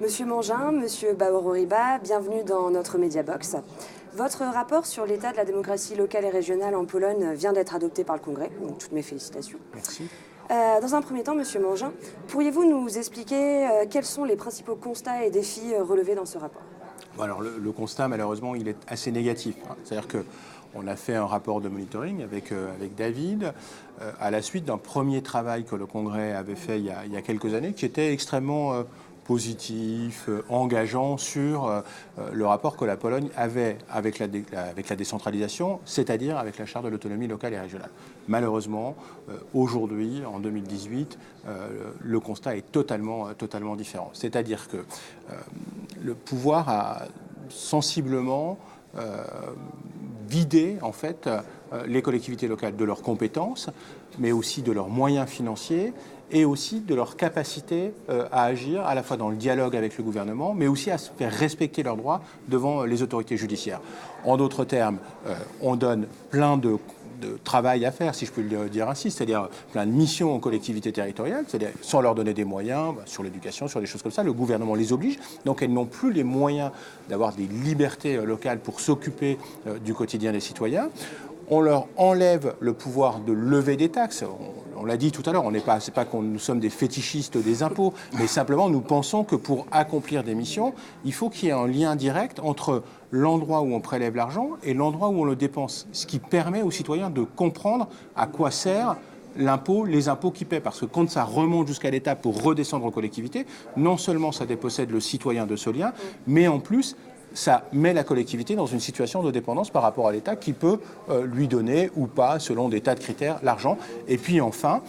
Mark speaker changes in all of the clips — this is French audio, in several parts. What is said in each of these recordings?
Speaker 1: Monsieur Mangin, Monsieur Baoro-Riba, bienvenue dans notre Mediabox. Votre rapport sur l'état de la démocratie locale et régionale en Pologne vient d'être adopté par le Congrès, donc toutes mes félicitations.
Speaker 2: Merci.
Speaker 1: Dans un premier temps, Monsieur Mangin, pourriez-vous nous expliquer quels sont les principaux constats et défis relevés dans ce rapport ?
Speaker 2: Alors le constat, malheureusement, il est assez négatif. C'est-à-dire qu'on a fait un rapport de monitoring avec David à la suite d'un premier travail que le Congrès avait fait il y a quelques années, qui était extrêmement positif, engageant sur le rapport que la Pologne avait avec la décentralisation, c'est-à-dire avec la charte de l'autonomie locale et régionale. Malheureusement, aujourd'hui, en 2018, le constat est totalement différent. C'est-à-dire que le pouvoir a sensiblement vidé, en fait, les collectivités locales de leurs compétences, mais aussi de leurs moyens financiers et aussi de leur capacité à agir à la fois dans le dialogue avec le gouvernement, mais aussi à se faire respecter leurs droits devant les autorités judiciaires. En d'autres termes, on donne plein de travail à faire, si je peux le dire ainsi, c'est-à-dire plein de missions aux collectivités territoriales, c'est-à-dire sans leur donner des moyens sur l'éducation, sur des choses comme ça, le gouvernement les oblige, donc elles n'ont plus les moyens d'avoir des libertés locales pour s'occuper du quotidien des citoyens. On leur enlève le pouvoir de lever des taxes. On l'a dit tout à l'heure, c'est pas que nous sommes des fétichistes des impôts, mais simplement nous pensons que pour accomplir des missions, il faut qu'il y ait un lien direct entre l'endroit où on prélève l'argent et l'endroit où on le dépense, ce qui permet aux citoyens de comprendre à quoi sert l'impôt, les impôts qu'ils paient. Parce que quand ça remonte jusqu'à l'État pour redescendre aux collectivités, non seulement ça dépossède le citoyen de ce lien, mais en plus, ça met la collectivité dans une situation de dépendance par rapport à l'État qui peut lui donner ou pas, selon des tas de critères, l'argent. Et puis enfin,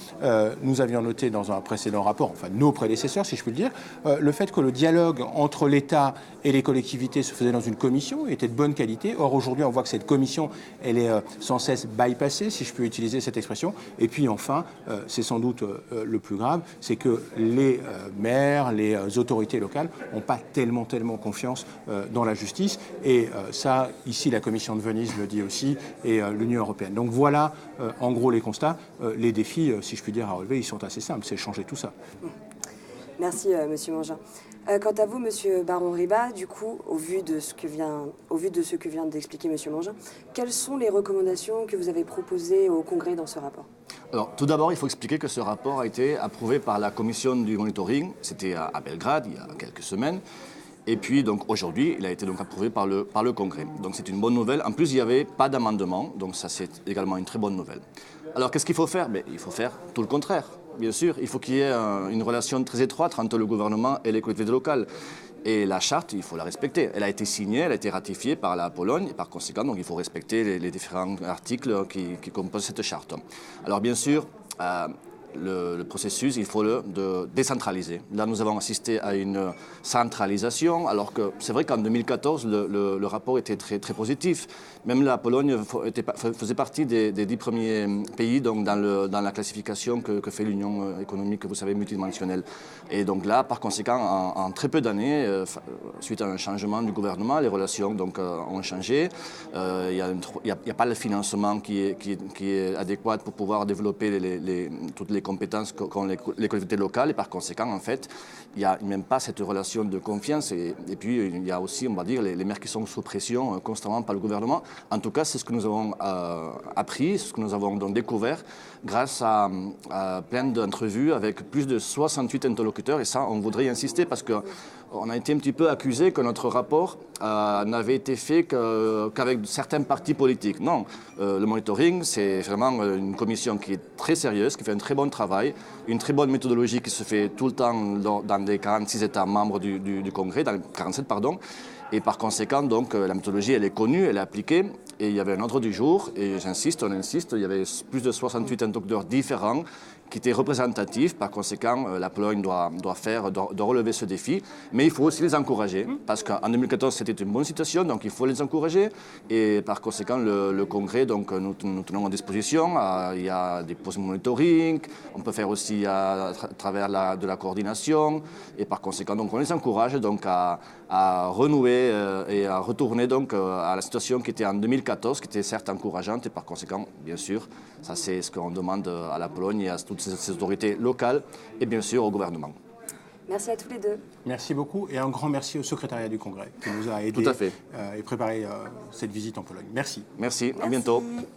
Speaker 2: nous avions noté dans un précédent rapport, enfin nos prédécesseurs si je puis le dire, le fait que le dialogue entre l'État et les collectivités se faisait dans une commission, était de bonne qualité. Or aujourd'hui, on voit que cette commission, elle est sans cesse bypassée, si je peux utiliser cette expression. Et puis enfin, c'est sans doute le plus grave, c'est que les maires, les autorités locales n'ont pas tellement confiance dans la justice. Et ça, ici, la Commission de Venise le dit aussi, et l'Union européenne. Donc voilà, en gros, les constats. Les défis, si je puis dire, à relever, ils sont assez simples. C'est changer tout ça.
Speaker 1: Merci, Monsieur Mangin. Quant à vous, Monsieur Baron-Riba, du coup, au vu de ce que vient d'expliquer Monsieur Mangin, quelles sont les recommandations que vous avez proposées au Congrès dans ce rapport ?
Speaker 3: Alors, tout d'abord, il faut expliquer que ce rapport a été approuvé par la commission du monitoring. C'était à Belgrade, il y a quelques semaines. Et puis, donc, aujourd'hui, il a été donc approuvé par le Congrès. Donc, c'est une bonne nouvelle. En plus, il n'y avait pas d'amendement. Donc, ça, c'est également une très bonne nouvelle. Alors, qu'est-ce qu'il faut faire ? Il faut faire tout le contraire. Bien sûr, il faut qu'il y ait une relation très étroite entre le gouvernement et les collectivités locales. Et la charte, il faut la respecter. Elle a été signée, elle a été ratifiée par la Pologne. Et par conséquent, donc, il faut respecter les différents articles qui composent cette charte. Alors, bien sûr, le processus, il faut le décentraliser. Là, nous avons assisté à une centralisation, alors que c'est vrai qu'en 2014, le rapport était très positif. Même la Pologne faisait partie des 10 premiers pays donc, dans la classification que fait l'Union économique, vous savez, multidimensionnelle. Et donc là, par conséquent, en très peu d'années, suite à un changement du gouvernement, les relations donc, ont changé. Il n'y a pas le financement qui est adéquat pour pouvoir développer toutes les compétences qu'ont les collectivités locales. Et par conséquent, en fait, il n'y a même pas cette relation de confiance. Et puis, il y a aussi, on va dire, les maires qui sont sous pression constamment par le gouvernement. En tout cas, c'est ce que nous avons appris, ce que nous avons donc découvert grâce à plein d'entrevues avec plus de 68 interlocuteurs. Et ça, on voudrait y insister parce qu'on a été un petit peu accusé que notre rapport n'avait été fait qu'avec certains partis politiques. Non, le monitoring, c'est vraiment une commission qui est très sérieuse, qui fait un très bon travail, une très bonne méthodologie qui se fait tout le temps dans les 46 États membres du Congrès, dans les 47, pardon. Et par conséquent, donc, la méthodologie, elle est connue, elle est appliquée. Et il y avait un ordre du jour, et on insiste, il y avait plus de 68 interlocuteurs différents qui étaient représentatifs. Par conséquent, la Pologne doit relever ce défi. Mais il faut aussi les encourager, parce qu'en 2014, c'était une bonne situation, donc il faut les encourager. Et par conséquent, le Congrès, donc, nous tenons à disposition. Il y a des postes de monitoring, on peut faire aussi à travers de la coordination. Et par conséquent, donc, on les encourage donc, à renouer et à retourner donc, à la situation qui était en 2014, qui était certes encourageante. Et par conséquent, bien sûr, ça c'est ce qu'on demande à la Pologne et à toutes ces autorités locales et bien sûr au gouvernement.
Speaker 1: Merci à tous les deux.
Speaker 2: Merci beaucoup et un grand merci au secrétariat du Congrès qui nous a aidés
Speaker 3: Tout à fait.
Speaker 2: et préparé cette visite en Pologne. Merci.
Speaker 3: Merci, à bientôt.
Speaker 1: Merci.